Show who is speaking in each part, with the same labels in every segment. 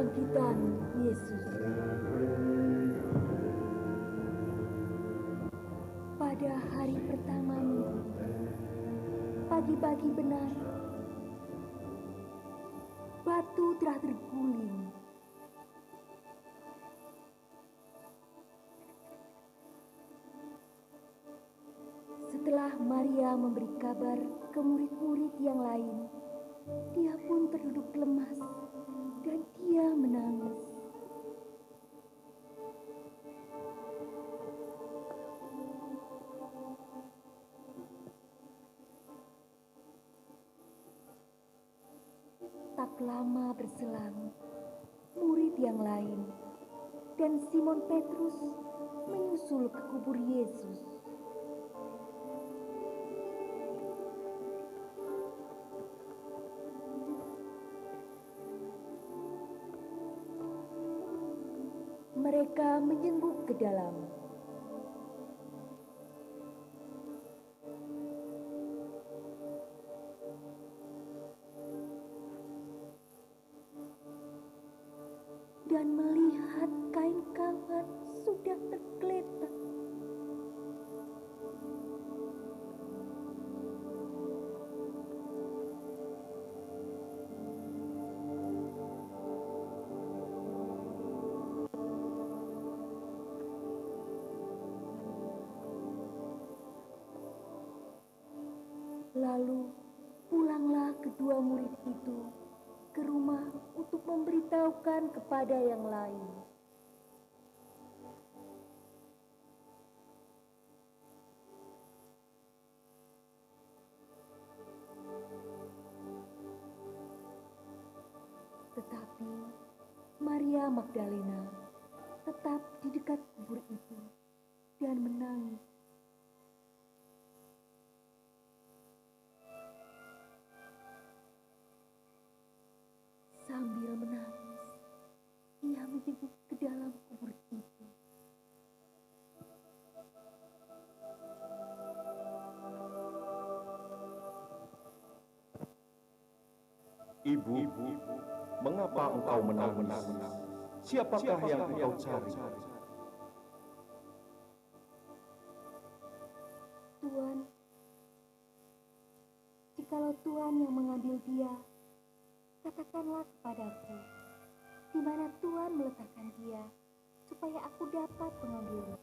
Speaker 1: Kebangkitan Yesus. Pada hari pertama minggu, pagi-pagi benar, batu telah terguling. Setelah Maria memberi kabar ke murid-murid yang lain, dia pun terduduk lemas dan dia menangis. Tak lama berselang, murid yang lain dan Simon Petrus menyusul ke kubur Yesus. Mereka menjenguk ke dalam. Dan melihat kain kafan sudah tergeletak. Lalu pulanglah kedua murid itu ke rumah untuk memberitahukan kepada yang lain. Tetapi Maria Magdalena tetap di dekat kubur itu dan menangis. Sambil menangis, ia menjenguk ke dalam kubur itu.
Speaker 2: Ibu, mengapa engkau menangis? Siapakah yang engkau cari?
Speaker 1: Tuan, jikalau Tuan yang mengambil dia, katakanlah kepadaku, di mana Tuhan meletakkan dia, supaya aku dapat mengambilnya.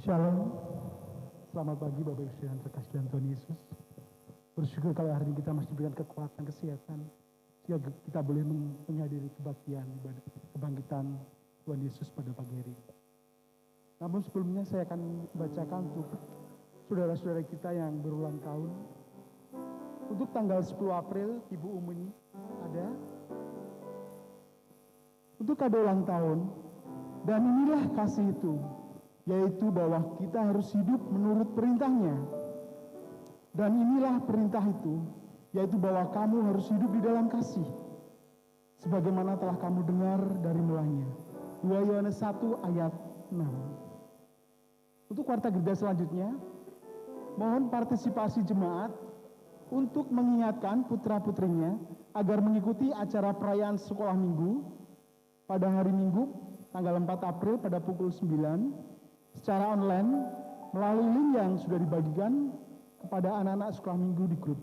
Speaker 3: Shalom, selamat pagi Bapak Ibu yang terkasih dalam Tuhan Yesus. Bersyukur kalau hari ini kita masih diberikan kekuatan, kesehatan, sehingga kita boleh menghadiri kebaktian ibadah kebangkitan Tuhan Yesus pada pagi hari ini. Namun sebelumnya saya akan membacakan untuk saudara-saudara kita yang berulang tahun. Untuk tanggal 10 April, Ibu Umuni ada. Untuk kado ulang tahun, dan inilah kasih itu, yaitu bahwa kita harus hidup menurut perintahnya. Dan inilah perintah itu, yaitu bahwa kamu harus hidup di dalam kasih, sebagaimana telah kamu dengar dari mulanya. 2 Yohanes 1 ayat 6. Untuk warta gereja selanjutnya, mohon partisipasi jemaat untuk mengingatkan putra-putrinya agar mengikuti acara perayaan sekolah minggu pada hari Minggu, tanggal 4 April pada pukul 9, secara online melalui link yang sudah dibagikan kepada anak-anak sekolah minggu di grup.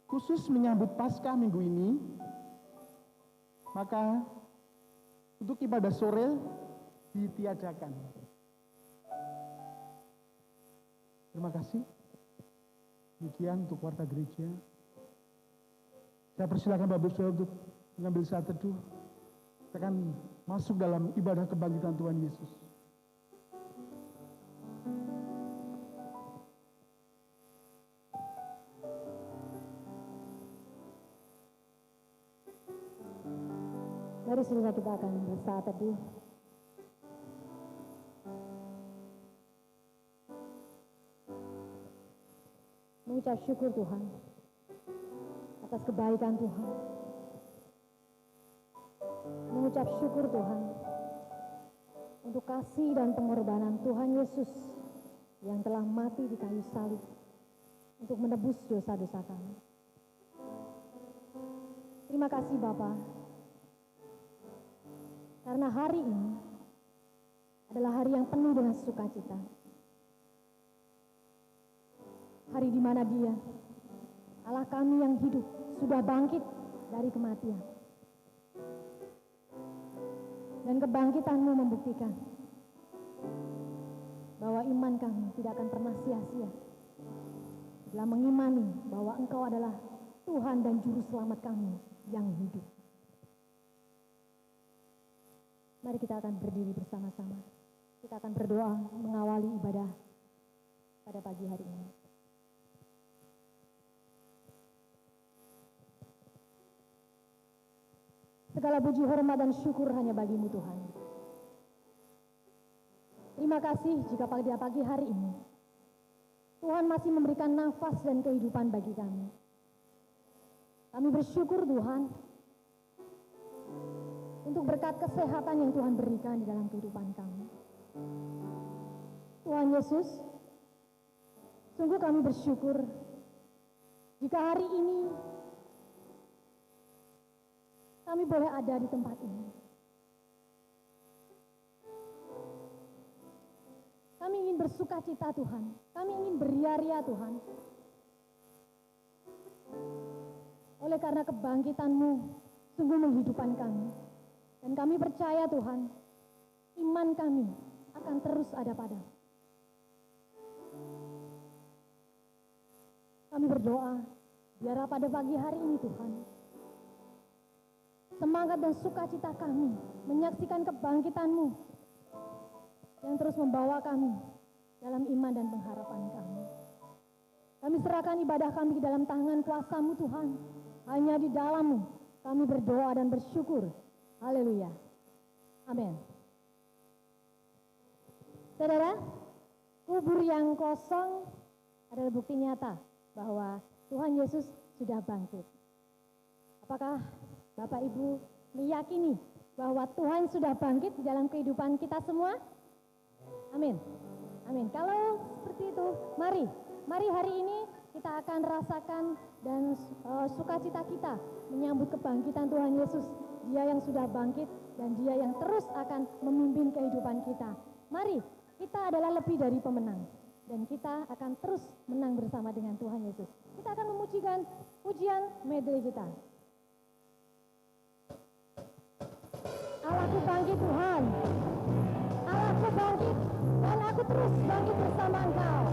Speaker 3: Khusus menyambut Paskah minggu ini, maka untuk ibadah sore ditiadakan. Terima kasih. Demikian untuk warta gereja. Saya persilakan Bapak Ibu untuk mengambil saat teduh. Kita akan masuk dalam ibadah kebangkitan Tuhan Yesus.
Speaker 1: Mari saudara, kita akan bersaat teduh. Mengucap syukur Tuhan atas kebaikan Tuhan. Mengucap syukur Tuhan untuk kasih dan pengorbanan Tuhan Yesus yang telah mati di kayu salib untuk menebus dosa-dosa kami. Terima kasih Bapa, karena hari ini adalah hari yang penuh dengan sukacita. Hari di mana Dia, Allah kami yang hidup, sudah bangkit dari kematian. Dan kebangkitan-Mu membuktikan bahwa iman kami tidak akan pernah sia-sia dalam mengimani bahwa Engkau adalah Tuhan dan Juru Selamat kami yang hidup. Mari kita akan berdiri bersama-sama. Kita akan berdoa mengawali ibadah pada pagi hari ini. Segala puji, hormat, dan syukur hanya bagi-Mu Tuhan. Terima kasih jika pada pagi hari ini Tuhan masih memberikan nafas dan kehidupan bagi kami. Kami bersyukur Tuhan untuk berkat kesehatan yang Tuhan berikan di dalam kehidupan kami. Tuhan Yesus, sungguh kami bersyukur jika hari ini kami boleh ada di tempat ini. Kami ingin bersuka cita Tuhan. Kami ingin beria-ria Tuhan. Oleh karena kebangkitan-Mu sungguh menghidupkan kami. Dan kami percaya Tuhan, iman kami akan terus ada padamu. Kami berdoa, biarlah pada pagi hari ini Tuhan, semangat dan sukacita kami menyaksikan kebangkitan-Mu yang terus membawa kami dalam iman dan pengharapan kami. Kami serahkan ibadah kami ke dalam tangan kuasa-Mu Tuhan. Hanya di dalam-Mu kami berdoa dan bersyukur. Haleluya. Amin. Saudara, kubur yang kosong adalah bukti nyata bahwa Tuhan Yesus sudah bangkit. Apakah Bapak Ibu meyakini bahwa Tuhan sudah bangkit di dalam kehidupan kita semua? Amin. Amin. Kalau seperti itu, mari hari ini kita akan rasakan dan sukacita kita menyambut kebangkitan Tuhan Yesus. Dia yang sudah bangkit dan Dia yang terus akan memimpin kehidupan kita. Mari, kita adalah lebih dari pemenang dan kita akan terus menang bersama dengan Tuhan Yesus. Kita akan memujikan pujian medley kita. Allahku bangkit Tuhan, Allahku bangkit dan aku terus bangkit bersama Engkau.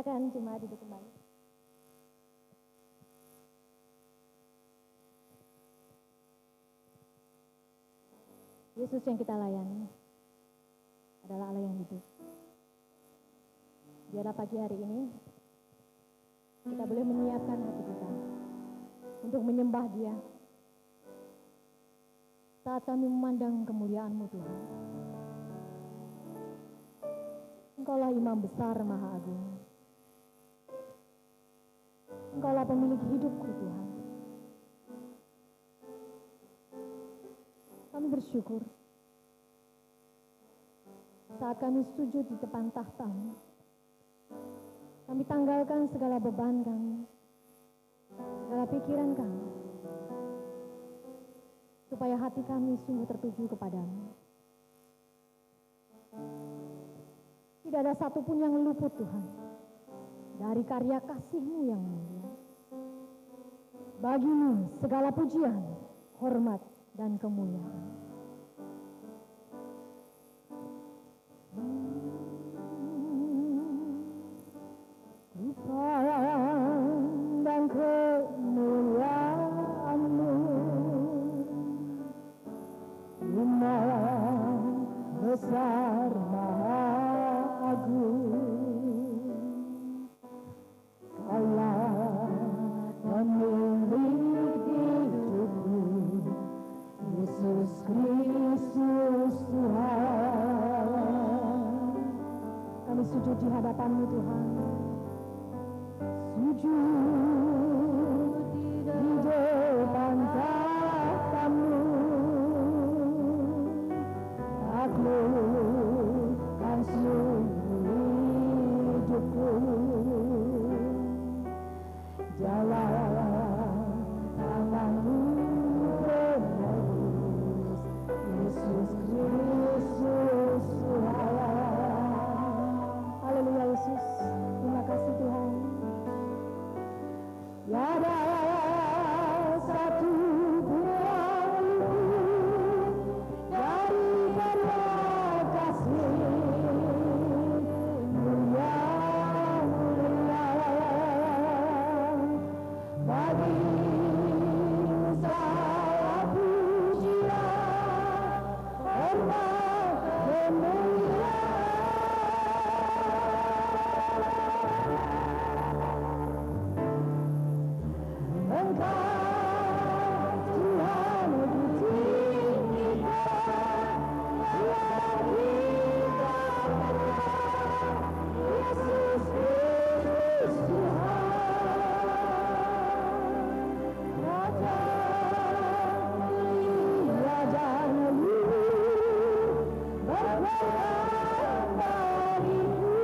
Speaker 1: Silakan jemaat duduk kembali. Yesus yang kita layani adalah Allah yang hidup. Biarlah pagi hari ini kita boleh menyiapkan hati kita untuk menyembah Dia. Saat kami memandang kemuliaan-Mu Tuhan, Engkaulah Imam besar Maha Agung. Engkaulah pemilik hidupku Tuhan. Kami bersyukur saat kami sujud di depan tahta-Mu. Kami tanggalkan segala beban kami, segala pikiran kami, supaya hati kami sungguh tertuju kepadamu. Tidak ada satupun yang luput Tuhan dari karya kasih-Mu yang mulia. Bagi-Mu segala pujian, hormat, dan kemuliaan. Pandang kemuliaan-Mu, Imam besar Maha Agung. Kaulah pemilik hidupku, Yesus Kristus Tuhan. Kami sujud di hadapan-Mu Tuhan. Sujud di depan tahta-Mu, taklukkan seluruh hidupku. Jalan tangan-Mu menebus, Yesus Kristus Tuhan. Haleluya Yesus, terima kasih Tuhan. Tiada satu yang luput dari karya kasih-Mu mulia. Bagi-Mu segala pujian, hormat, kemuliaan. Engkau Tuhan ditinggikan, yang kita kenal, Yesus Kristus Tuhan. Raja mulia dan luhur, berkenan darimu.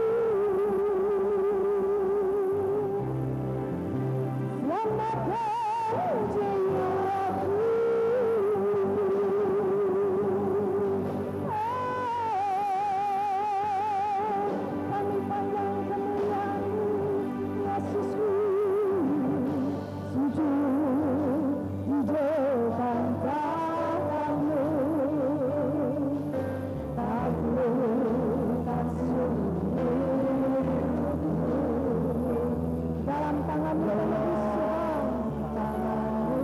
Speaker 1: Selamatkan jiwaku. Kami pandang kemuliaan-Mu, Yesusku. Sujud di depan tahta-Mu, taklukkan seluruh hidupku. Dalam tangan-Mu Tuhan, tangan-Mu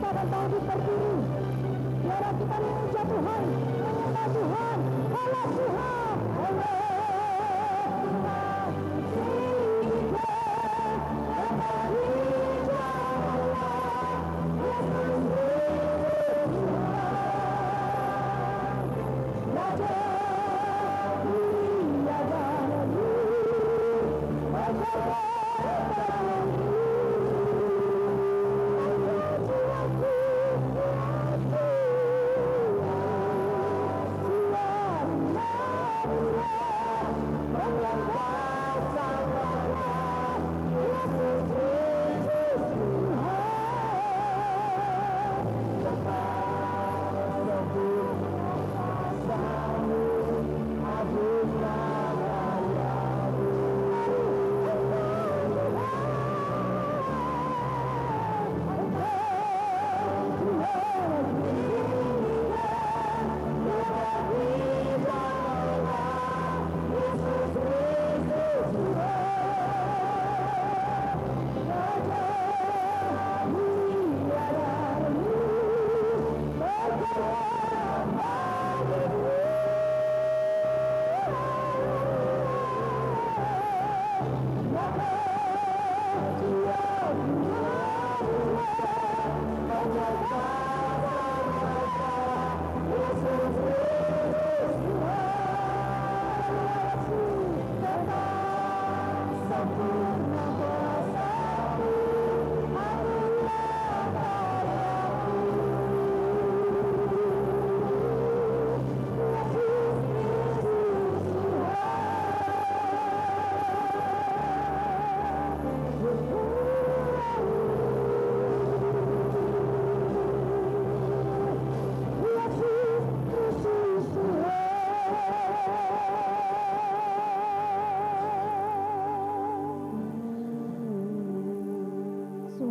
Speaker 1: akan bangkit berdiri. Biarlah kita memuja Tuhan, menyembah Tuhan. Allah Tuhan, Allah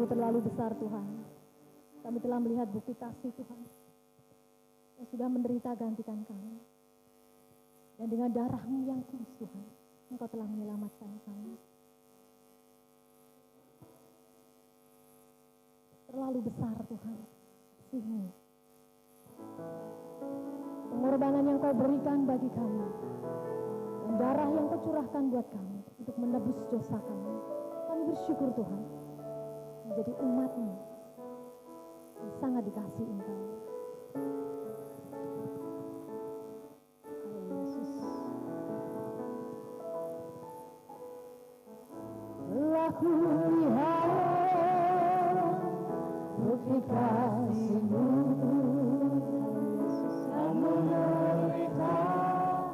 Speaker 1: terlalu besar Tuhan. Kami telah melihat bukti kasih Tuhan yang sudah menderita gantikan kami. Dan dengan darah-Mu yang kudus Tuhan, Engkau telah menyelamatkan kami. Terlalu besar Tuhan kasih-Mu. Pengorbanan yang Kau berikan bagi kami. Dan darah yang Kau curahkan buat kami untuk menebus dosa kami. Kami bersyukur Tuhan. Menjadi umat-Mu yang sangat dikasihi Engkau. Yesus. Telah kulihat bukti kasih-Mu yang menderita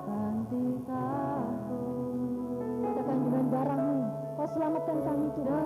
Speaker 1: gantikanku. Katakan dengan darah-Mu Kau selamatkan kami Tuhan.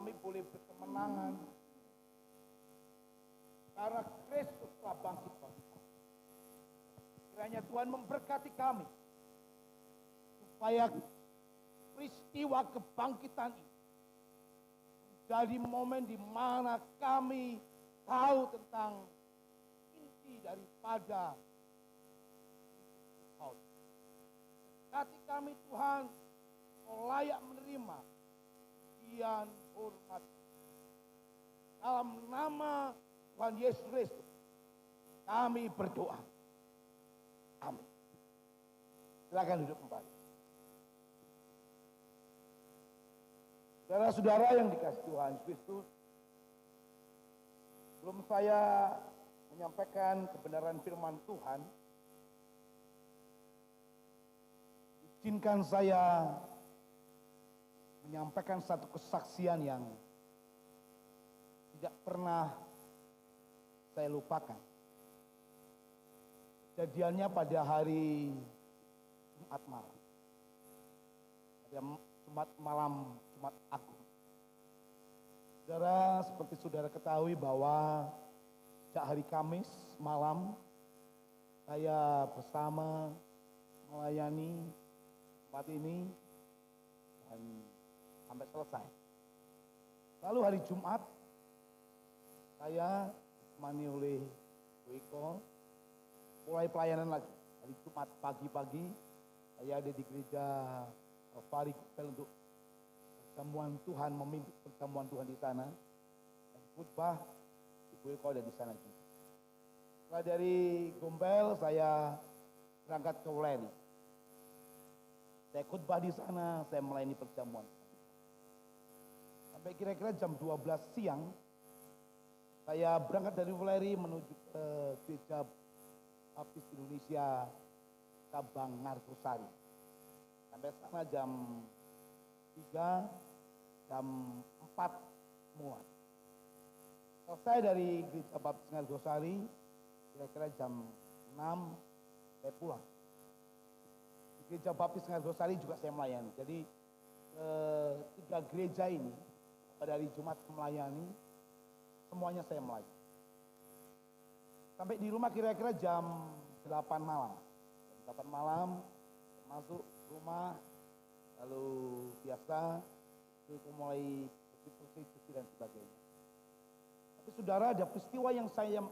Speaker 4: kami boleh berkemenangan karena Kristus telah bangkit bagi kami. Kiranya Tuhan memberkati kami supaya peristiwa kebangkitan ini menjadi momen di mana kami tahu tentang inti daripada Paulus. Berkati kami Tuhan, Kau layak menerima pujian hormat. Dalam nama Tuhan Yesus Kristus kami berdoa. Amin. Silakan duduk kembali. Saudara-saudara yang dikasihi Tuhan Kristus, sebelum saya menyampaikan kebenaran firman Tuhan, izinkan saya menyampaikan satu kesaksian yang tidak pernah saya lupakan. Kejadiannya pada hari Jumat malam. Pada Jumat Agung. Saudara, seperti saudara ketahui bahwa sejak hari Kamis malam saya bersama melayani tempat ini dan sampai selesai. Lalu hari Jumat saya ditemani oleh Bu Iko mulai pelayanan lagi. Hari Jumat pagi-pagi saya ada di gereja Kalvari untuk pertemuan Tuhan, memimpin pertemuan Tuhan di sana. Dan khotbah Ibu Eko ada di sana juga. Setelah dari Gombel saya berangkat ke Wuleri. Saya khotbah di sana, saya melayani perjamuan. Sampai kira-kira jam 12 siang, saya berangkat dari Wuleri menuju ke Gereja Baptis Indonesia cabang Ngargosari. Sampai sana jam 3, jam 4 mulai. Selesai dari Gereja Baptis Ngargosari, kira-kira jam 6 saya pulang. Di Gereja Baptis Ngargosari juga saya melayani. Jadi 3 gereja ini pada hari Jumat melayani, semuanya saya melayani. Sampai di rumah kira-kira jam 8 malam. Jam 8 malam masuk rumah, lalu biasa itu mulai bersih-bersih dan sebagainya. Tapi saudara, ada peristiwa yang saya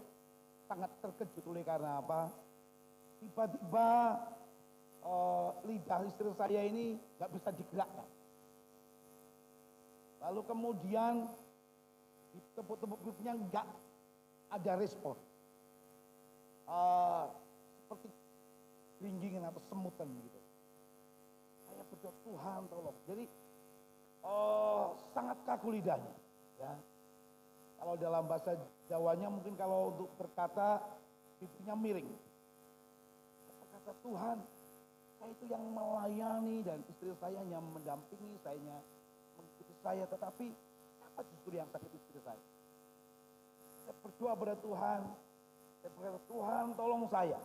Speaker 4: sangat terkejut oleh karena apa? Tiba-tiba lidah istri saya ini gak bisa digerakkan. Lalu kemudian di tepuk-tepuk perutnya gak ada respon. Seperti geringgingan atau semutan gitu. Saya berdoa, Tuhan tolong. Jadi sangat kaku lidahnya. Ya. Kalau dalam bahasa Jawanya mungkin kalau untuk berkata pipinya miring. Kata Tuhan, saya itu yang melayani dan istri saya yang mendampingi, saya mengikuti saya, tetapi apa justru yang sakit istri saya? Saya berdoa pada Tuhan, saya berkata, Tuhan tolong saya.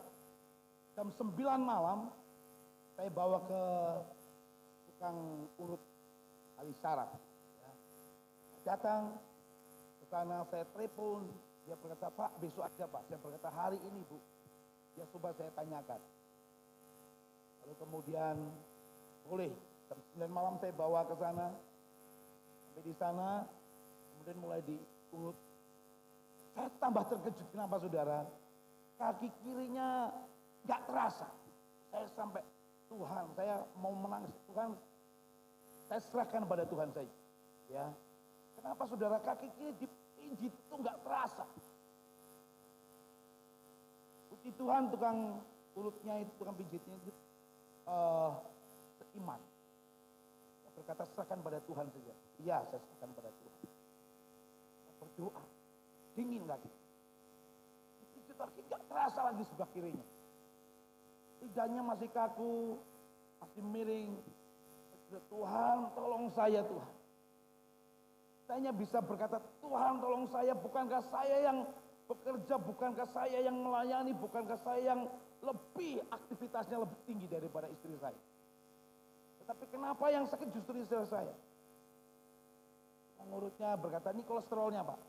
Speaker 4: Jam 9 malam, saya bawa ke tukang urut ahli syaraf. Ya. Datang ke sana, saya telepon, dia berkata, Pak besok ada Pak. Saya berkata, hari ini Bu. Dia coba saya tanyakan. Lalu kemudian, boleh, jam 9 malam saya bawa ke sana. Sampai di sana, kemudian mulai diurut. Saya tambah terkejut, kenapa saudara? Kaki kirinya gak terasa. Saya sampai, Tuhan, saya mau menangis. Tuhan, saya serahkan pada Tuhan saya. Ya, kenapa saudara kaki kiri dipijit itu gak terasa? Puji Tuhan, tukang urutnya itu, tukang pijitnya itu seiman. Saya berkata, serahkan pada Tuhan saja. Iya, saya serahkan pada Tuhan. Saya berdoa. Dingin lagi. Itu lagi gak terasa lagi sebelah kirinya. Lidahnya masih kaku, masih miring. Tuhan tolong saya Tuhan. Saya bisa berkata, Tuhan tolong saya, bukankah saya yang bekerja, bukankah saya yang melayani, bukankah saya yang lebih aktivitasnya lebih tinggi daripada istri saya. Tetapi kenapa yang sakit justru istri saya? pengurusnya berkata, ini kolesterolnya Pak.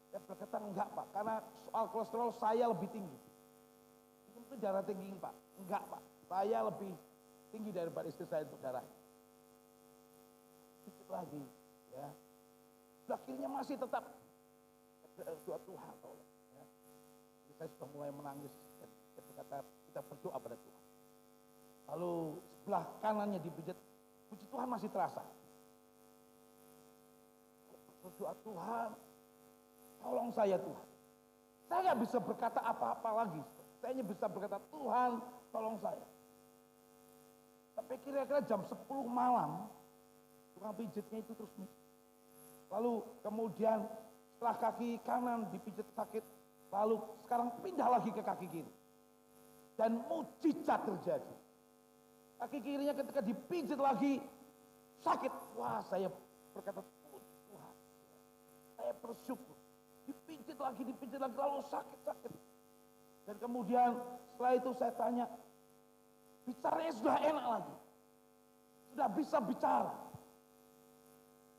Speaker 4: Saya berkata, enggak Pak, karena soal kolesterol saya lebih tinggi. Itu darah tinggi Pak. Enggak Pak, saya lebih tinggi daripada istri saya untuk darah. Sedikit lagi, ya. Akhirnya masih tetap doa Tuhan, ya. Jadi saya sudah mulai menangis dan saya berkata, kita berdoa pada Tuhan. Lalu sebelah kanannya dipijat, puji Tuhan masih terasa. Berdoa, Tuhan, tolong saya Tuhan. Saya nggak bisa berkata apa-apa lagi. Saya hanya bisa berkata, Tuhan, tolong saya. Sampai kira-kira jam 10 malam, tukang pijatnya itu terus mikir. Lalu kemudian setelah kaki kanan dipijat sakit, lalu sekarang pindah lagi ke kaki kiri. Dan mujizat terjadi. Kaki kirinya ketika dipijat lagi sakit. Wah, saya berkata, Tuhan, saya bersyukur. Dipijat lagi, lalu sakit-sakit. Dan kemudian setelah itu saya tanya, bicaranya sudah enak lagi. Sudah bisa bicara.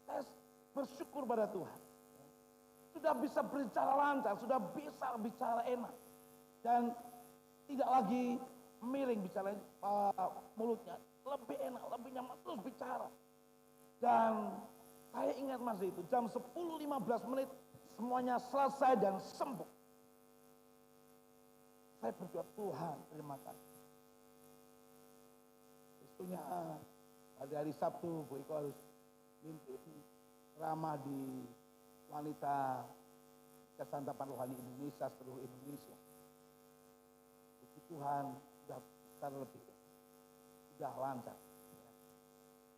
Speaker 4: Saya bersyukur pada Tuhan. Sudah bisa berbicara lancar, sudah bisa bicara enak. Dan tidak lagi miring bicara mulutnya. Lebih enak, lebih nyaman terus bicara. Dan saya ingat masih itu, jam 10-15 menit semuanya selesai dan sembuh. Saya berdoa, Tuhan terima kasih. Istunya pada hari Sabtu Bu Iko harus mimpi ramah di wanita kesantapan rohani Indonesia, seluruh Indonesia. Puji Tuhan sudah secara lebih, sudah lancar.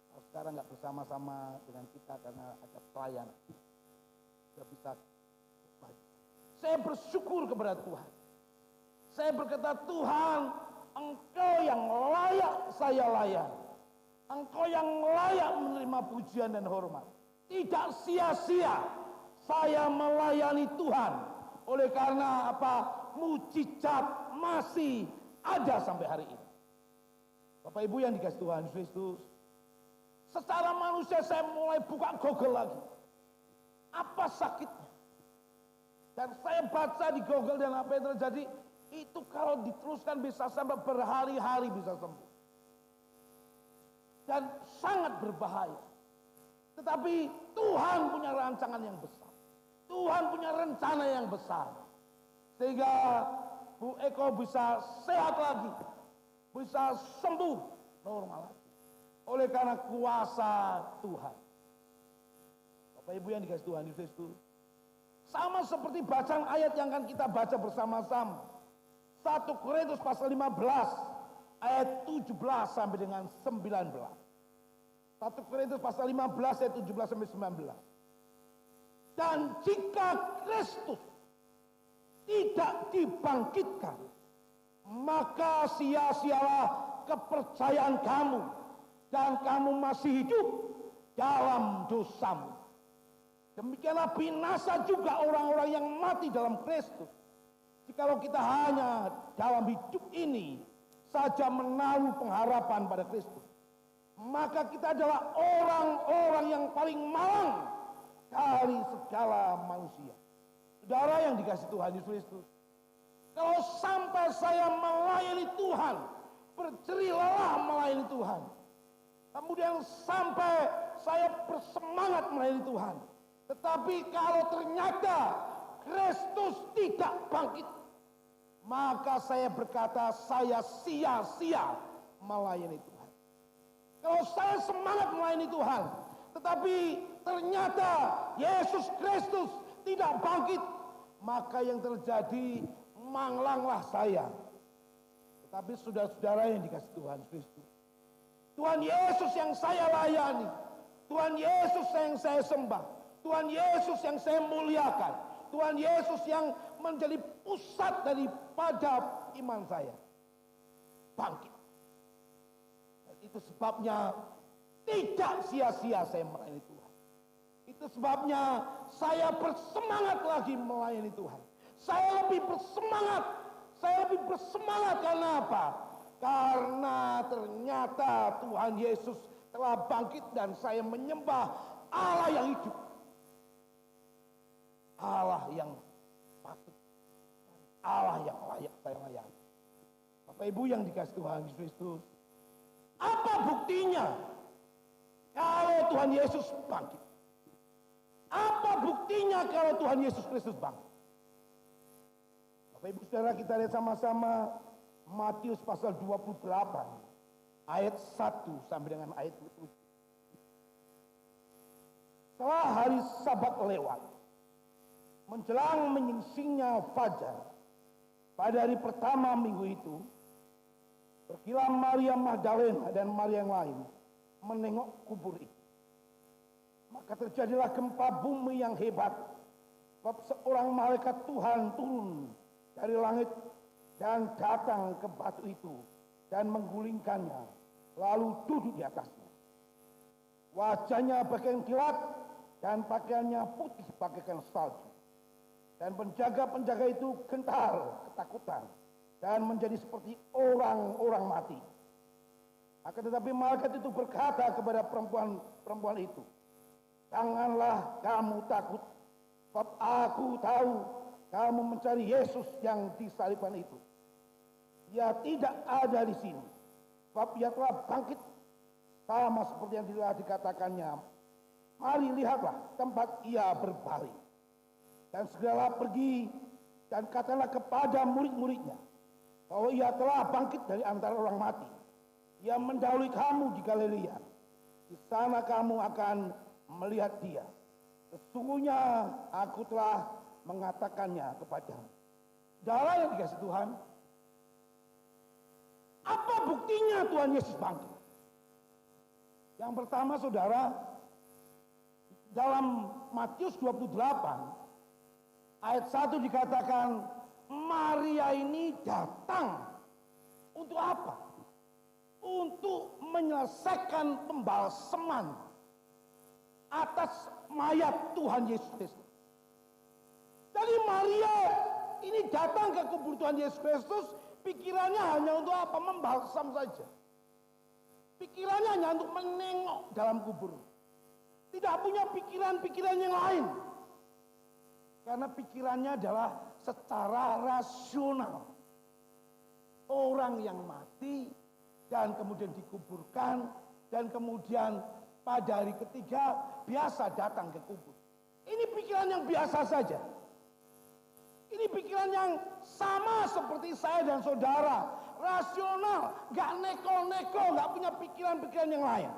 Speaker 4: Kalau sekarang nggak bersama-sama dengan kita karena ada pelayanan, sudah bisa. Saya bersyukur kepada Tuhan. Saya berkata, Tuhan, Engkau yang layak saya layani. Engkau yang layak menerima pujian dan hormat. Tidak sia-sia saya melayani Tuhan. Oleh karena apa? Mujizat masih ada sampai hari ini. Bapak Ibu yang dikasih Tuhan Kristus, secara manusia saya mulai buka Google lagi. Apa sakitnya? Dan saya baca di Google dan apa yang terjadi, itu kalau diteruskan bisa sampai berhari-hari bisa sembuh. Dan sangat berbahaya. Tetapi Tuhan punya rancangan yang besar. Tuhan punya rencana yang besar. Sehingga Bu Eko bisa sehat lagi. Bisa sembuh normal lagi. Oleh karena kuasa Tuhan. Bapak Ibu yang dikasih Tuhan Yesus Kristus. Sama seperti bacaan ayat yang akan kita baca bersama-sama. 1 Korintus pasal 15 ayat 17 sampai dengan 19. 1 Korintus pasal 15 ayat 17 sampai 19. Dan jika Kristus tidak dibangkitkan, maka sia-sialah kepercayaan kamu dan kamu masih hidup dalam dosamu. Demikianlah binasa juga orang-orang yang mati dalam Kristus. Jikalau kita hanya dalam hidup ini saja menaruh pengharapan pada Kristus, maka kita adalah orang-orang yang paling malang dari segala manusia. Saudara yang dikasih Tuhan Yesus Kristus, kalau sampai saya melayani Tuhan, berjerih lelah melayani Tuhan, kemudian sampai saya bersemangat melayani Tuhan, tetapi kalau ternyata Kristus tidak bangkit, maka saya berkata saya sia-sia melayani Tuhan. Kalau saya semangat melayani Tuhan, tetapi ternyata Yesus Kristus tidak bangkit, maka yang terjadi manglanglah saya. Tetapi saudara-saudara yang dikasih Tuhan Kristus, Tuhan Yesus yang saya layani, Tuhan Yesus yang saya sembah, Tuhan Yesus yang saya muliakan, Tuhan Yesus yang menjadi pusat daripada iman saya, bangkit. Dan itu sebabnya tidak sia-sia saya melayani Tuhan. Itu sebabnya saya bersemangat lagi melayani Tuhan. Saya lebih bersemangat karena apa? Karena ternyata Tuhan Yesus telah bangkit dan saya menyembah Allah yang hidup. Allah yang patut, Allah yang layak saya layani. Bapak Ibu yang dikasih Tuhan Yesus Kristus, apa buktinya kalau Tuhan Yesus bangkit? Apa buktinya kalau Tuhan Yesus Kristus bangkit? Bapak Ibu Saudara, kita lihat sama-sama Matius pasal 28 ayat 1 sampai dengan ayat 27. Setelah hari Sabat lewat, menjelang menyingsingnya fajar, pada hari pertama minggu itu, pergilah Maria Magdalena dan Maria yang lain menengok kubur itu. Maka terjadilah gempa bumi yang hebat, sebab seorang malaikat Tuhan turun dari langit dan datang ke batu itu dan menggulingkannya, lalu duduk di atasnya. Wajahnya bagaikan kilat dan pakaiannya putih bagaikan salju. Dan penjaga-penjaga itu gentar ketakutan dan menjadi seperti orang-orang mati. Akan tetapi malaikat itu berkata kepada perempuan itu, "Janganlah kamu takut, sebab aku tahu kamu mencari Yesus yang disalibkan itu. Dia tidak ada di sini, sebab ia telah bangkit sama seperti yang telah dikatakannya. Mari lihatlah tempat ia berbaring. Dan segeralah pergi dan katakanlah kepada murid-muridnya bahwa ia telah bangkit dari antara orang mati. Ia mendahului kamu di Galilea. Di sana kamu akan melihat dia. Sesungguhnya aku telah mengatakannya kepadamu." Saudara yang dikasihi Tuhan, apa buktinya Tuhan Yesus bangkit? Yang pertama, saudara, dalam Matius 28 ayat 1 dikatakan Maria ini datang untuk apa? Untuk menyelesaikan pembalseman atas mayat Tuhan Yesus Kristus. Jadi Maria ini datang ke kubur Tuhan Yesus Kristus, pikirannya hanya untuk apa? Membalsam saja. Pikirannya hanya untuk menengok dalam kubur. Tidak punya pikiran-pikiran yang lain. Karena pikirannya adalah secara rasional. Orang yang mati dan kemudian dikuburkan dan kemudian pada hari ketiga biasa datang ke kubur. Ini pikiran yang biasa saja. Ini pikiran yang sama seperti saya dan saudara. Rasional, gak neko-neko, gak punya pikiran-pikiran yang lain.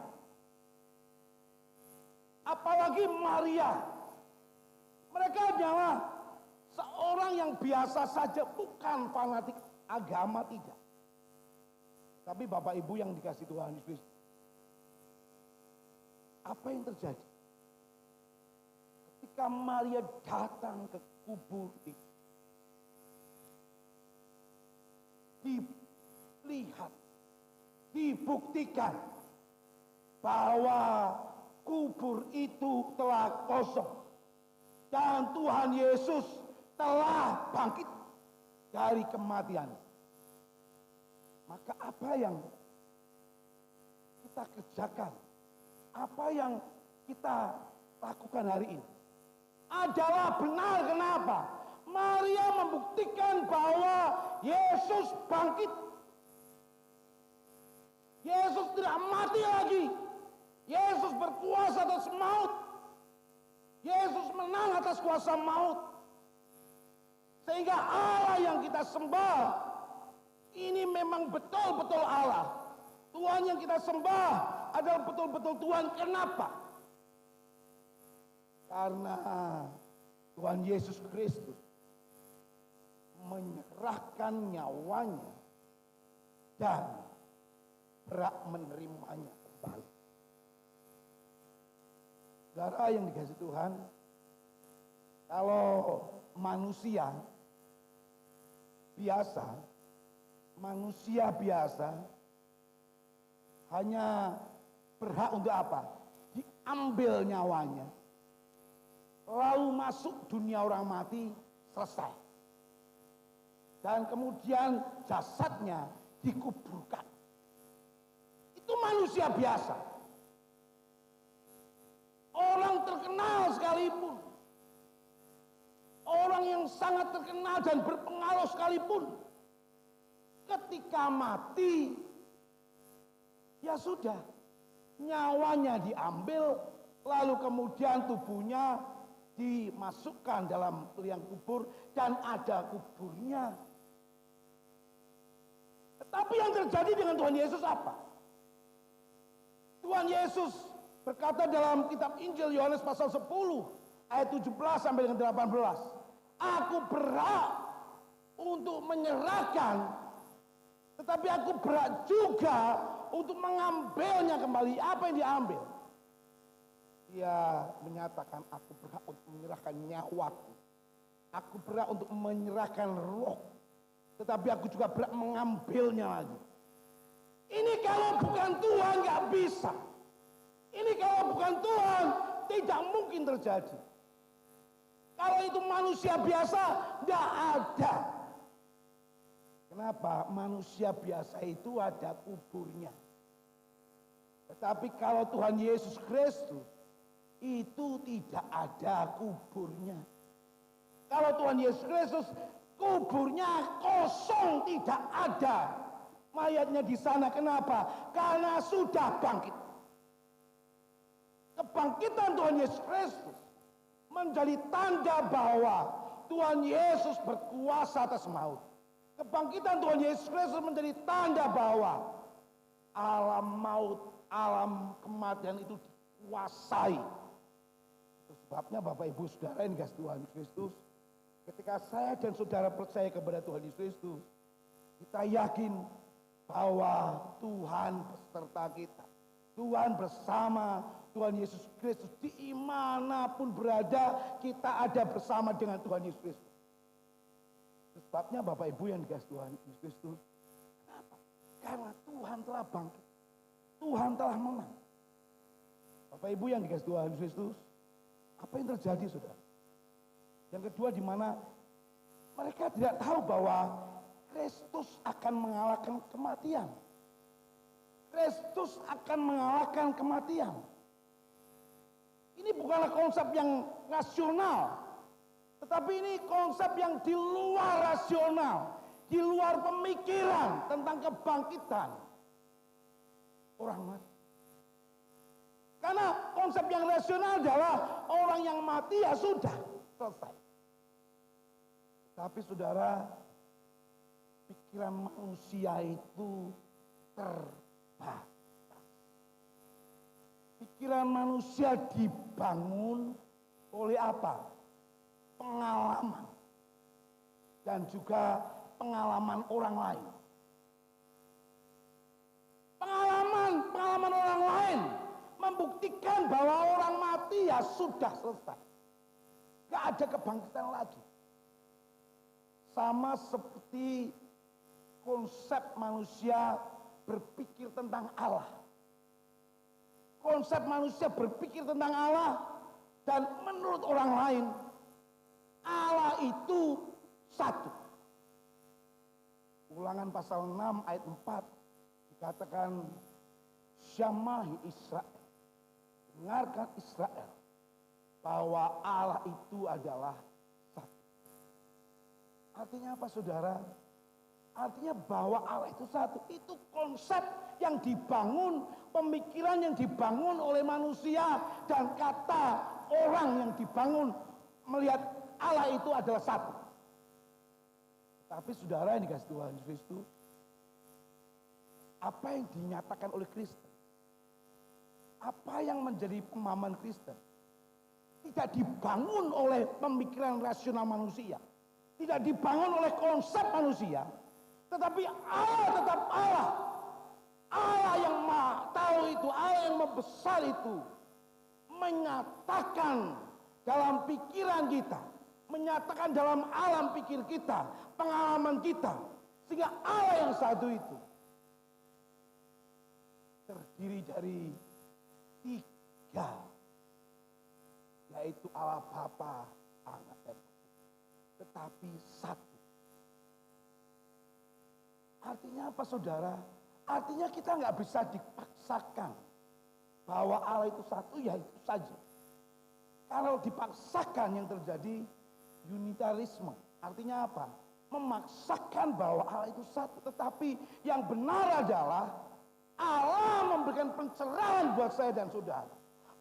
Speaker 4: Apalagi Maria. Mereka adalah seorang yang biasa saja, bukan fanatik agama, tidak. Tapi Bapak Ibu yang dikasih Tuhan Yesus, apa yang terjadi? Ketika Maria datang ke kubur itu, dilihat, dibuktikan bahwa kubur itu telah kosong. Dan Tuhan Yesus telah bangkit dari kematian. Maka apa yang kita kerjakan, apa yang kita lakukan hari ini adalah benar. Kenapa? Maria membuktikan bahwa Yesus bangkit. Yesus tidak mati lagi. Yesus berkuasa atas maut. Yesus menang atas kuasa maut. Sehingga Allah yang kita sembah ini memang betul-betul Allah. Tuhan yang kita sembah adalah betul-betul Tuhan. Kenapa? Karena Tuhan Yesus Kristus menyerahkan nyawanya dan berhak menerimanya kembali. Saudara yang dikasih Tuhan, kalau manusia biasa hanya berhak untuk apa? Diambil nyawanya, lalu masuk dunia orang mati, selesai. Dan kemudian jasadnya dikuburkan. Itu manusia biasa. Orang terkenal sekalipun, yang sangat terkenal dan berpengaruh sekalipun, ketika mati, ya sudah, nyawanya diambil, lalu kemudian tubuhnya dimasukkan dalam liang kubur dan ada kuburnya. Tetapi yang terjadi dengan Tuhan Yesus apa? Tuhan Yesus berkata dalam kitab Injil Yohanes pasal 10 ayat 17 sampai dengan 18, aku berhak untuk menyerahkan, tetapi aku berhak juga untuk mengambilnya kembali. Apa yang diambil? Dia menyatakan, aku berhak untuk menyerahkan nyawaku. Aku berhak untuk menyerahkan roh, tetapi aku juga berhak mengambilnya lagi. Ini kalau bukan Tuhan gak bisa. Ini kalau bukan Tuhan tidak mungkin terjadi. Kalau itu manusia biasa gak ada. Kenapa? Manusia biasa itu ada kuburnya. Tetapi kalau Tuhan Yesus Kristus, itu tidak ada kuburnya. Kalau Tuhan Yesus Kristus, kuburnya kosong, tidak ada mayatnya di sana. Kenapa? Karena sudah bangkit. Kebangkitan Tuhan Yesus Kristus menjadi tanda bahwa Tuhan Yesus berkuasa atas maut. Kebangkitan Tuhan Yesus Kristus menjadi tanda bahwa alam maut, alam kematian itu dikuasai. Itu sebabnya Bapak Ibu Saudara yang dikasihi Tuhan Kristus, ketika saya dan saudara percaya kepada Tuhan Yesus Kristus, kita yakin bahwa Tuhan beserta kita. Tuhan bersama Tuhan Yesus Kristus. Dimanapun berada, kita ada bersama dengan Tuhan Yesus Kristus. Sebabnya Bapak Ibu yang dikasihi Tuhan Yesus Kristus, kenapa? Karena Tuhan telah bangkit. Tuhan telah menang. Bapak Ibu yang dikasihi Tuhan Yesus Kristus, apa yang terjadi saudara? Yang kedua, di mana mereka tidak tahu bahwa Kristus akan mengalahkan kematian. Kristus akan mengalahkan kematian. Ini bukanlah konsep yang rasional, tetapi ini konsep yang di luar rasional, di luar pemikiran tentang kebangkitan orang mati. Karena konsep yang rasional adalah orang yang mati ya sudah selesai. Tapi saudara, pikiran manusia itu terbatas. Pikiran manusia dibangun oleh apa? Pengalaman. Dan juga pengalaman orang lain. Pengalaman orang lain membuktikan bahwa orang mati ya sudah selesai. Gak ada kebangkitan lagi. Sama seperti konsep manusia berpikir tentang Allah. Konsep manusia berpikir tentang Allah, dan menurut orang lain Allah itu satu. Ulangan pasal 6 ayat 4 dikatakan, Syamahi Israel, dengarkan Israel, bahwa Allah itu adalah satu. Artinya apa saudara? Artinya bahwa Allah itu satu. Itu konsep yang dibangun, pemikiran yang dibangun oleh manusia, dan kata orang yang dibangun melihat Allah itu adalah satu. Tapi saudara yang dikasihi Tuhan Yesus Kristus, apa yang dinyatakan oleh Kristen, apa yang menjadi pemahaman Kristen, tidak dibangun oleh pemikiran rasional manusia, tidak dibangun oleh konsep manusia, tetapi Allah tetap Allah. Allah yang maha tahu itu, Allah yang membesar itu, menyatakan dalam pikiran kita, menyatakan dalam alam pikir kita, pengalaman kita, sehingga Allah yang satu itu terdiri dari tiga, yaitu Allah Bapa, Anak, dan Roh, tetapi satu. Artinya apa saudara? Artinya kita nggak bisa dipaksakan bahwa Allah itu satu, ya itu saja. Kalau dipaksakan yang terjadi, Unitarisme. Artinya apa? Memaksakan bahwa Allah itu satu. Tetapi yang benar adalah Allah memberikan pencerahan buat saya dan saudara.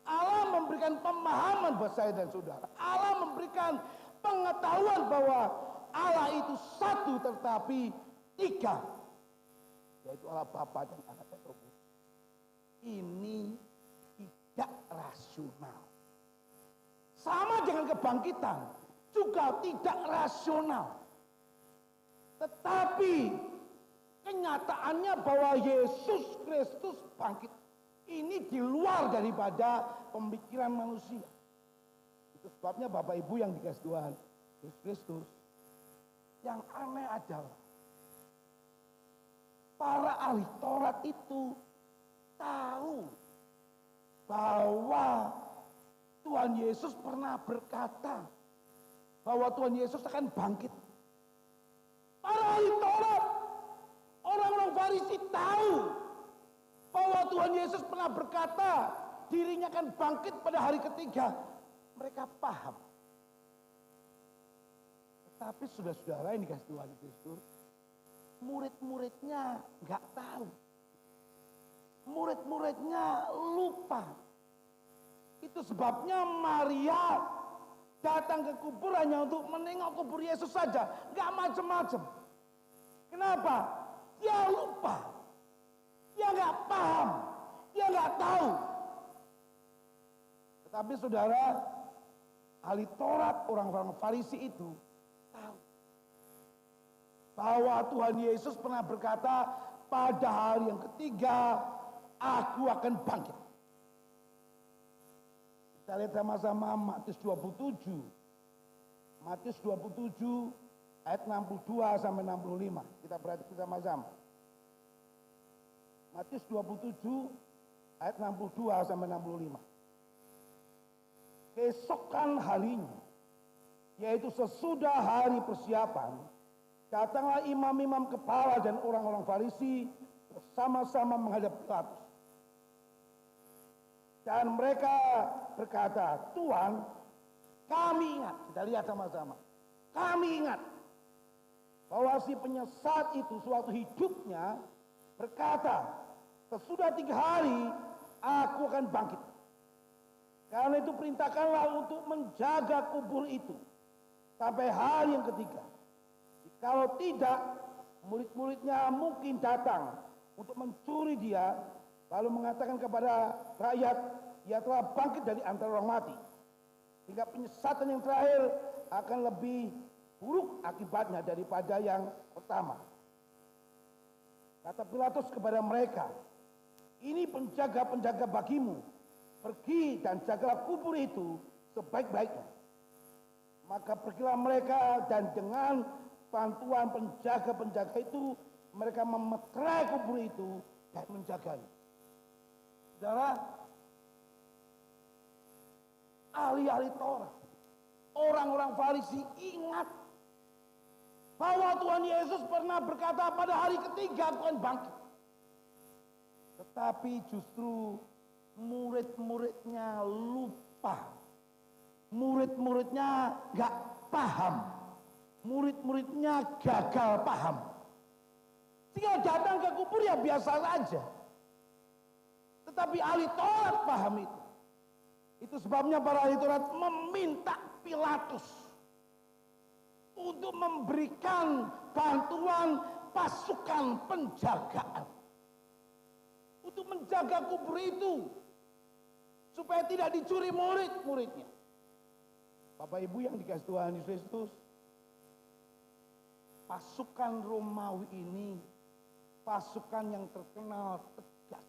Speaker 4: Allah memberikan pemahaman buat saya dan saudara. Allah memberikan pengetahuan bahwa Allah itu satu tetapi tiga. Yaitu Allah Bapa dan Anak dan Roh Kudus. Ini tidak rasional. Sama dengan kebangkitan, juga tidak rasional. Tetapi kenyataannya bahwa Yesus Kristus bangkit. Ini di luar daripada pemikiran manusia. Itu sebabnya Bapak Ibu yang dikasih Tuhan Yesus Kristus. Yang aneh adalah para ahli Taurat itu tahu bahwa Tuhan Yesus pernah berkata bahwa Tuhan Yesus akan bangkit. Para ahli Taurat, orang-orang Farisi tahu bahwa Tuhan Yesus pernah berkata dirinya akan bangkit pada hari ketiga. Mereka paham. Tetapi saudara-saudara yang dikasih Tuhan Yesus, murid-muridnya nggak tahu. Murid-muridnya lupa. Itu sebabnya Maria datang ke kubur hanya untuk menengok kubur Yesus saja. Nggak macam-macam. Kenapa? Dia lupa. Dia nggak paham. Dia nggak tahu. Tetapi saudara, ahli Taurat, orang-orang Farisi itu tahu bahwa Tuhan Yesus pernah berkata, pada hari yang ketiga aku akan bangkit. Kita lihat sama-sama Matius 27. Matius 27 ayat 62 sampai 65. Kita perhatikan sama-sama. Matius 27 ayat 62 sampai 65. Keesokan harinya, yaitu sesudah hari persiapan, datanglah imam-imam kepala dan orang-orang Farisi bersama-sama menghadap Pilatus. Dan mereka berkata, Tuhan, kami ingat, kita lihat sama-sama, kami ingat bahwa si penyesat itu suatu hidupnya berkata, sesudah 3 hari aku akan bangkit. Karena itu perintahkanlah untuk menjaga kubur itu sampai hari yang ketiga. Kalau tidak, murid-muridnya mungkin datang untuk mencuri dia, lalu mengatakan kepada rakyat, ia telah bangkit dari antara orang mati. Sehingga penyesatan yang terakhir akan lebih buruk akibatnya daripada yang pertama. Kata Pilatus kepada mereka, ini penjaga-penjaga bagimu. Pergi dan jagalah kubur itu sebaik-baiknya. Maka pergilah mereka dan dengan bantuan penjaga-penjaga itu mereka memeterai kubur itu dan menjaganya. Saudara, ahli-ahli Taurat, orang-orang Farisi ingat bahwa Tuhan Yesus pernah berkata pada hari ketiga akan bangkit. Tetapi justru murid-muridnya lupa. Murid-muridnya gak paham. Murid-muridnya gagal paham. Sehingga datang ke kubur ya biasa saja. Tetapi ahli Taurat paham itu. Itu sebabnya para ahli Taurat meminta Pilatus untuk memberikan bantuan pasukan penjagaan. Untuk menjaga kubur itu. Supaya tidak dicuri murid-muridnya. Bapak Ibu yang dikasih Tuhan Yesus Kristus, pasukan Romawi ini pasukan yang terkenal tegas.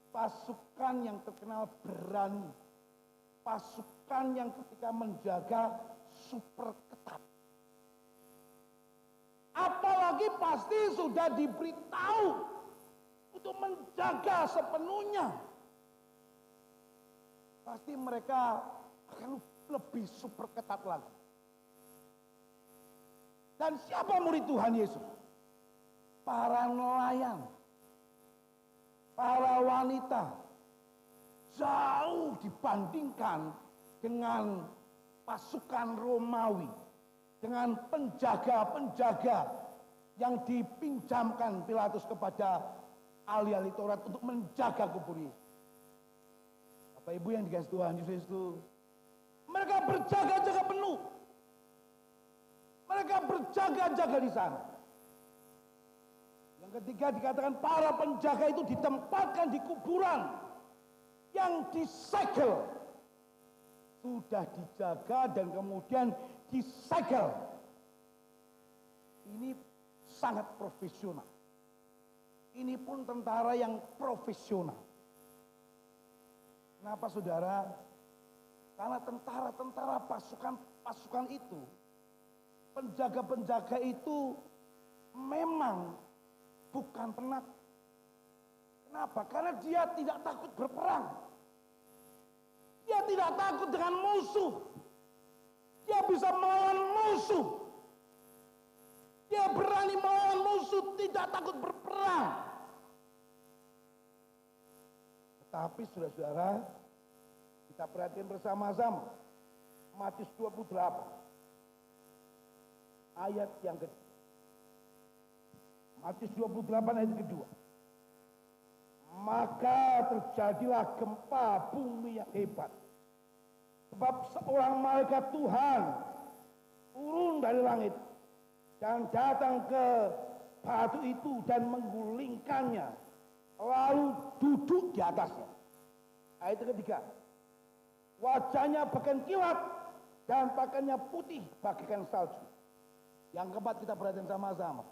Speaker 4: Pasukan yang terkenal berani. Pasukan yang ketika menjaga super ketat. Apalagi pasti sudah diberitahu untuk menjaga sepenuhnya. Pasti mereka akan lebih super ketat lagi. Dan siapa murid Tuhan Yesus? Para nelayan, para wanita, jauh dibandingkan dengan pasukan Romawi dengan penjaga-penjaga yang dipinjamkan Pilatus kepada ahli-ahli Taurat untuk menjaga kubur Yesus. Bapak Ibu yang dikasih Tuhan Yesus itu, mereka berjaga-jaga penuh. Mereka berjaga-jaga di sana. Yang ketiga dikatakan para penjaga itu ditempatkan di kuburan yang disegel. Sudah dijaga dan kemudian disegel. Ini sangat profesional. Ini pun tentara yang profesional. Kenapa saudara? Karena tentara-tentara pasukan itu, penjaga-penjaga itu memang bukan penakut. Kenapa? Karena dia tidak takut berperang. Dia tidak takut dengan musuh. Dia bisa melawan musuh. Dia berani melawan musuh, tidak takut berperang. Tetapi saudara-saudara, kita perhatikan bersama-sama. Matius 28. Ayat yang kedua. Matius 28 ayat kedua. Maka terjadilah gempa bumi yang hebat. Sebab seorang malaikat Tuhan turun dari langit dan datang ke batu itu dan menggulingkannya, lalu duduk di atasnya. Ayat ketiga. Wajahnya bagaikan kilat dan pakaiannya putih bagaikan salju. Yang keempat kita perhatikan sama-sama.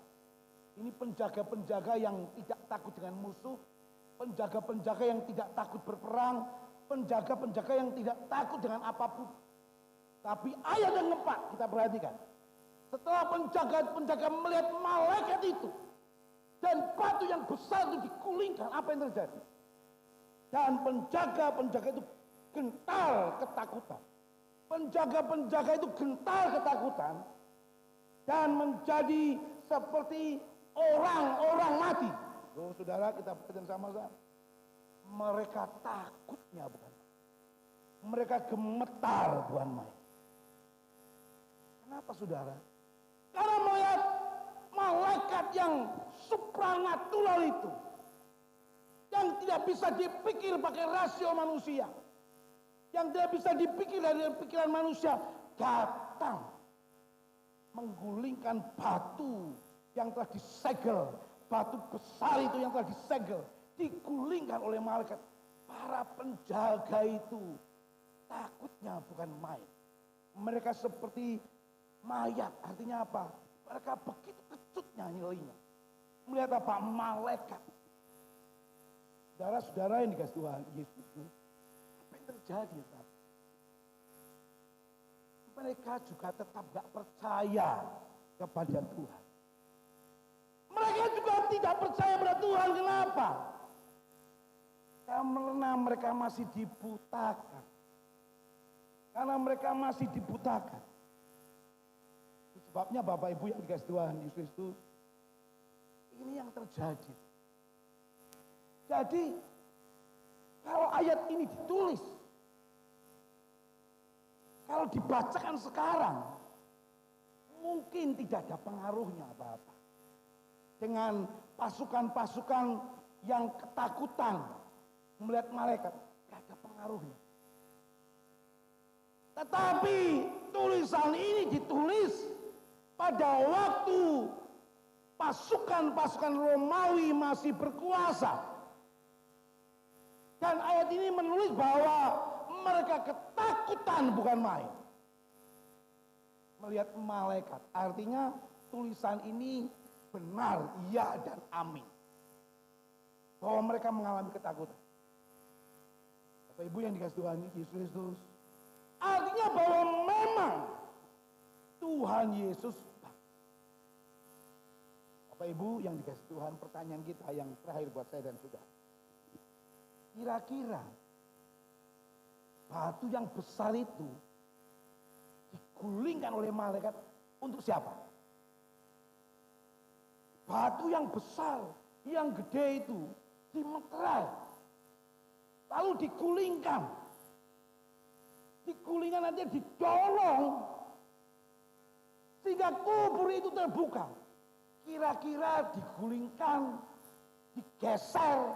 Speaker 4: Ini penjaga-penjaga yang tidak takut dengan musuh, penjaga-penjaga yang tidak takut berperang, penjaga-penjaga yang tidak takut dengan apapun. Tapi ayat yang keempat kita perhatikan. Setelah penjaga-penjaga melihat malaikat itu dan batu yang besar itu digulingkan, apa yang terjadi? Dan penjaga-penjaga itu gentar ketakutan. Penjaga-penjaga itu gentar ketakutan dan menjadi seperti orang-orang mati. Loh, saudara, kita perhatikan sama-sama. Mereka takutnya bukan. Mereka gemetar bukan main. Kenapa saudara? Karena melihat malaikat yang supranatural itu, yang tidak bisa dipikir pakai rasio manusia, yang tidak bisa dipikir dari pikiran manusia, datang menggulingkan batu yang telah disegel, batu besar itu yang telah disegel, digulingkan oleh malaikat. Para penjaga itu takutnya bukan main. Mereka seperti mayat, artinya apa? Mereka begitu kecutnya nyelinya. Melihat apa? Malaikat. Saudara-saudara yang dikasih Tuhan Yesus, apa yang terjadi? Mereka juga tetap gak percaya kepada Tuhan. Mereka juga tidak percaya pada Tuhan. Kenapa? Karena mereka masih dibutakan. Karena mereka masih dibutakan. Sebabnya Bapak Ibu yang dikasih Tuhan Yesus Kristus, ini yang terjadi. Jadi kalau ayat ini ditulis, kalau dibacakan sekarang, mungkin tidak ada pengaruhnya apa-apa. Dengan pasukan-pasukan yang ketakutan melihat malaikat, tidak ada pengaruhnya. Tetapi tulisan ini ditulis pada waktu pasukan-pasukan Romawi masih berkuasa. Dan ayat ini menulis bahwa mereka ketakutan bukan main. Melihat malaikat. Artinya tulisan ini benar, ya dan amin. Bahwa mereka mengalami ketakutan. Bapak Ibu yang dikasih Tuhan Yesus Kristus. Artinya bahwa memang Tuhan Yesus. Bapak Ibu yang dikasih Tuhan, pertanyaan kita yang terakhir buat saya dan saudara. Kira-kira batu yang besar itu digulingkan oleh malaikat untuk siapa? Batu yang besar, yang gede itu dimeterai, lalu digulingkan pintunya nanti didorong sehingga kubur itu terbuka. Kira-kira digulingkan, digeser,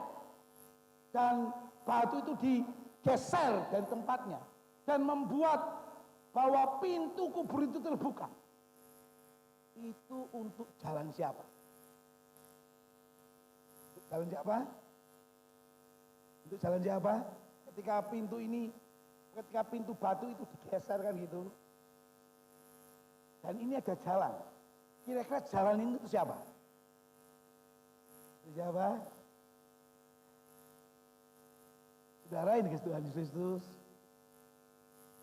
Speaker 4: dan batu itu digeser dari tempatnya dan membuat bahwa pintu kubur itu terbuka. Itu untuk jalan siapa? Untuk jalan siapa? Untuk jalan siapa? Ketika pintu batu itu digeser kan gitu. Dan ini ada jalan. Kira-kira jalan ini itu siapa? Siapa? Saudara, ini Tuhan Yesus Kristus.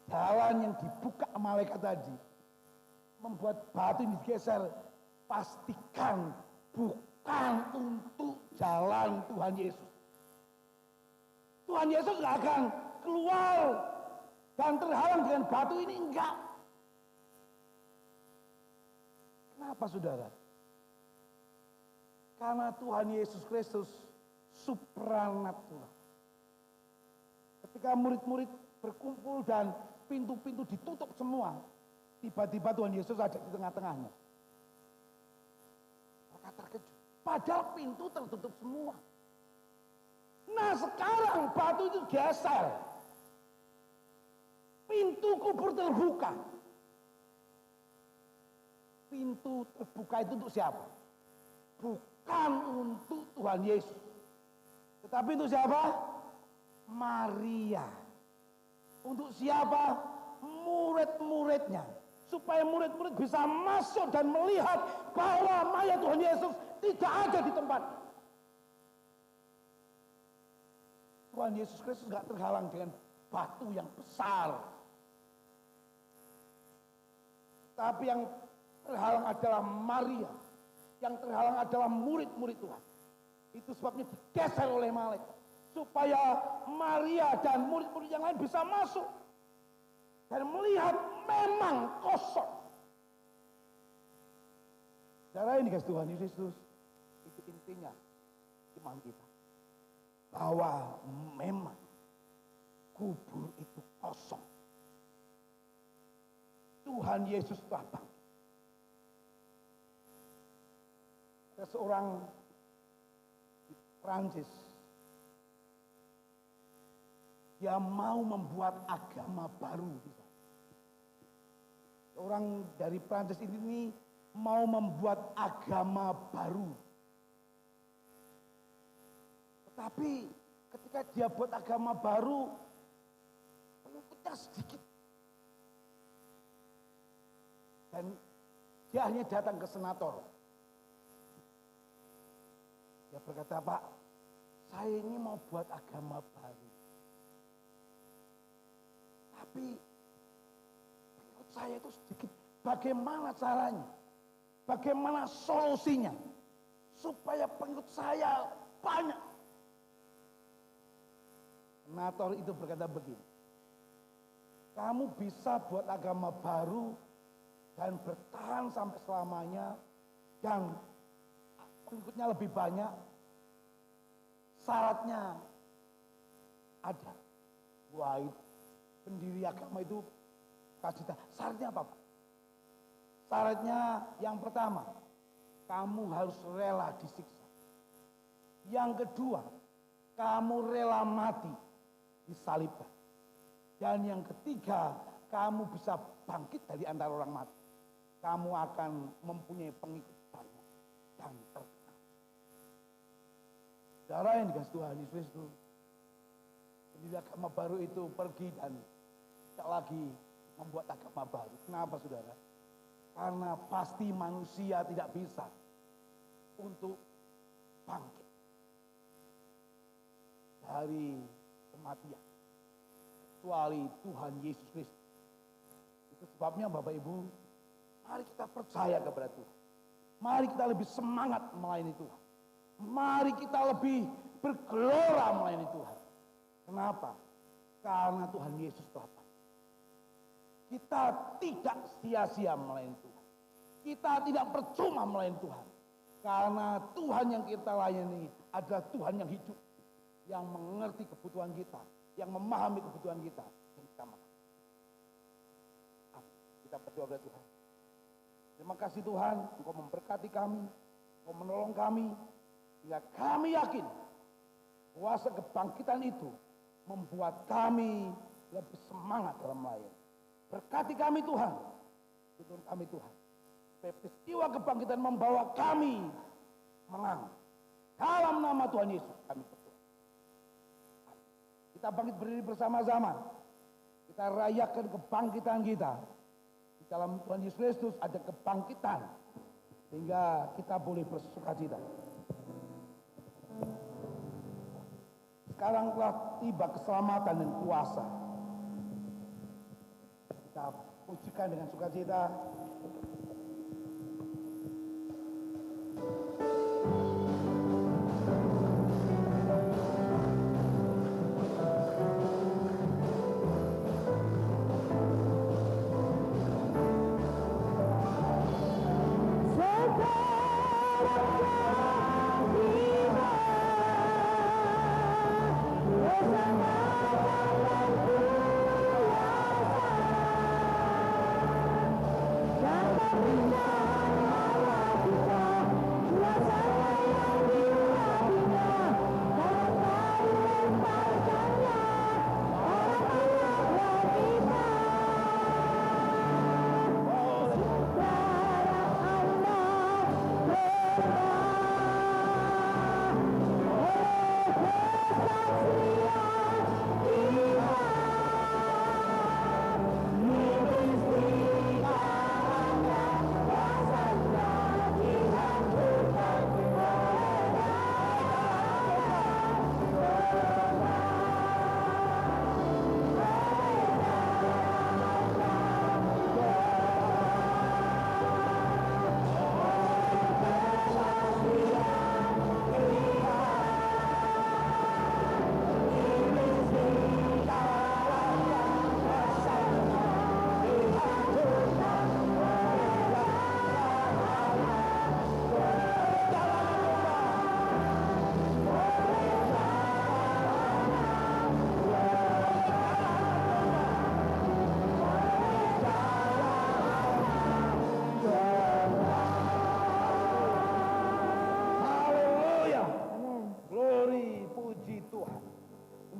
Speaker 4: Jalan yang dibuka malaikat tadi membuat batu ini digeser. Pastikan bukan untuk jalan Tuhan Yesus. Tuhan Yesus nggak akan keluar dan terhalang dengan batu ini, enggak. Kenapa saudara? Karena Tuhan Yesus Kristus supranatural. Ketika murid-murid berkumpul dan pintu-pintu ditutup semua, tiba-tiba Tuhan Yesus ada di tengah-tengahnya. Mereka terkejut. Padahal pintu tertutup semua. Nah sekarang batu itu geser. Pintu kubur terbuka. Pintu terbuka itu untuk siapa? Bukan untuk Tuhan Yesus. Tetapi untuk siapa? Maria. Untuk siapa? Murid-muridnya. Supaya murid-murid bisa masuk dan melihat bahwa mayat Tuhan Yesus tidak ada di tempat. Tuhan Yesus Kristus gak terhalang dengan batu yang besar. Tapi yang terhalang adalah Maria. Yang terhalang adalah murid-murid Tuhan. Itu sebabnya digeser oleh malaikat. Supaya Maria dan murid-murid yang lain bisa masuk. Dan melihat memang kosong. Saudara, ini kasih Tuhan Yesus. Itu intinya iman kita. Bahwa memang kubur itu kosong. Tuhan Yesus telah bangkit. Ada seorang di Prancis, dia mau membuat agama baru. Orang dari Prancis ini mau membuat agama baru. Tapi ketika dia buat agama baru, pengikutnya sedikit. Dan dia hanya datang ke senator. Dia berkata, Pak, saya ini mau buat agama baru. Tapi pengikut saya itu sedikit. Bagaimana caranya? Bagaimana solusinya? Supaya pengikut saya banyak. Senator itu berkata begini, kamu bisa buat agama baru dan bertahan sampai selamanya dan pengikutnya lebih banyak, syaratnya ada. Wah, pendiri agama itu kasih tahu. Syaratnya apa, Pak? Syaratnya yang pertama, kamu harus rela disiksa. Yang kedua, kamu rela mati, disalibkan. Dan yang ketiga, kamu bisa bangkit dari antara orang mati. Kamu akan mempunyai pengikut banyak dan terkenal. Saudara yang dikasih Tuhan Yesus itu, pendiri agama baru itu pergi dan tidak lagi membuat agama baru. Kenapa saudara? Karena pasti manusia tidak bisa untuk bangkit dari kematian kecuali Tuhan Yesus Kristus. Itu sebabnya Bapak Ibu, mari kita percaya kepada Tuhan. Mari kita lebih semangat melayani Tuhan. Mari kita lebih bergelora melayani Tuhan. Kenapa? Karena Tuhan Yesus telah bangkit. Kita tidak sia-sia melayani Tuhan. Kita tidak percuma melayani Tuhan. Karena Tuhan yang kita layani adalah Tuhan yang hidup. Yang mengerti kebutuhan kita, yang memahami kebutuhan kita, dan kita makan. berdoa kepada Tuhan. Terima kasih Tuhan, Engkau memberkati kami, Engkau menolong kami, sehingga kami yakin kuasa kebangkitan itu membuat kami lebih semangat dalam melayani. Berkati kami Tuhan, tuntun kami Tuhan. Supaya peristiwa kebangkitan membawa kami menang. Dalam nama Tuhan Yesus kami berdoa. Kita bangkit berdiri bersama-sama. Kita rayakan kebangkitan kita. Di dalam Tuhan Yesus Kristus ada kebangkitan. Sehingga kita boleh bersukacita. Sekarang telah tiba keselamatan dan kuasa. Kita pujikan dengan sukacita.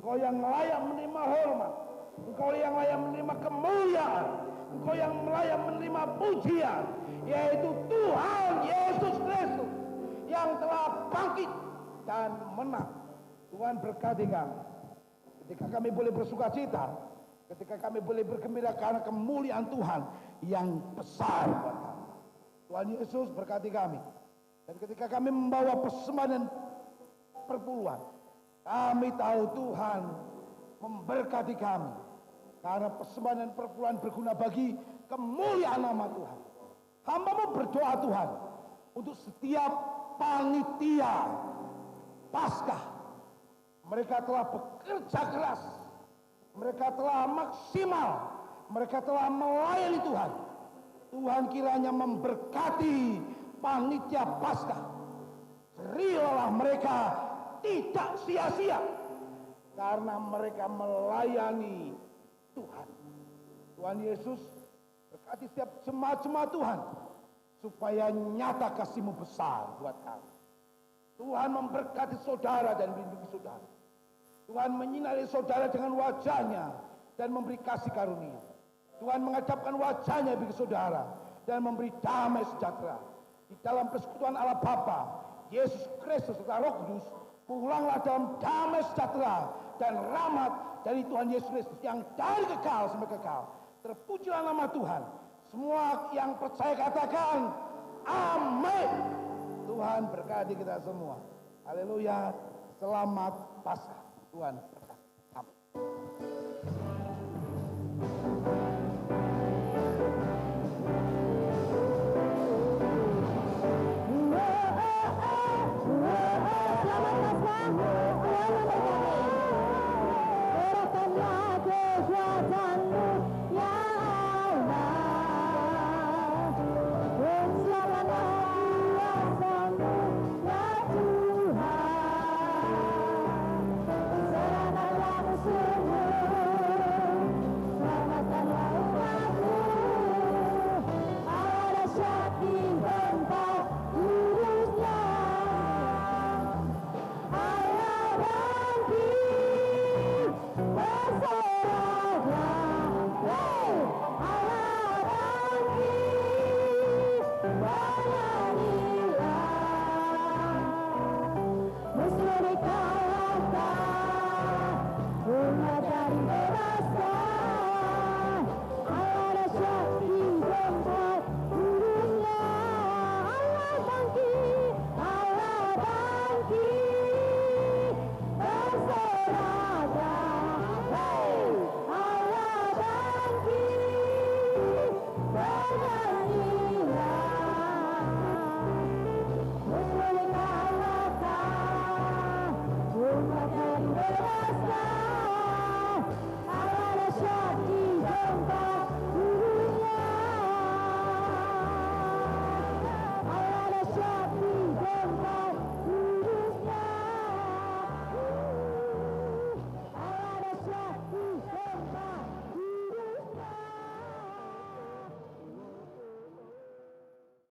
Speaker 4: Engkau yang layak menerima hormat, Engkau yang layak menerima kemuliaan, Engkau yang layak menerima pujian, yaitu Tuhan Yesus Kristus yang telah bangkit dan menang. Tuhan berkati kami. Ketika kami boleh bersukacita, ketika kami boleh bergembira karena kemuliaan Tuhan yang besar buat kami. Tuhan Yesus berkati kami. Dan ketika kami membawa persembahan dan perpuluhan, kami tahu Tuhan memberkati kami. Karena persembahan dan perpuluhan berguna bagi kemuliaan nama Tuhan. Hamba-Mu berdoa Tuhan untuk setiap panitia Paskah. Mereka telah bekerja keras. Mereka telah maksimal. Mereka telah melayani Tuhan. Tuhan kiranya memberkati panitia Paskah. Serilah mereka tidak sia-sia karena mereka melayani Tuhan. Tuhan Yesus berkati setiap jemaat-jemaat Tuhan supaya nyata kasih-Mu besar buat kami. Tuhan memberkati saudara dan melindungi saudara. Tuhan menyinari saudara dengan wajah-Nya dan memberi kasih karunia. Tuhan menghadapkan wajah-Nya bagi saudara dan memberi damai sejahtera. Di dalam persekutuan Allah Bapa, Yesus Kristus serta Roh Kudus, pulanglah dalam damai sejahtera dan rahmat dari Tuhan Yesus Kristus yang dari kekal sampai kekal. Terpujilah nama Tuhan. Semua yang percaya katakan amin. Tuhan berkati kita semua. Haleluya. Selamat Paskah. Tuhan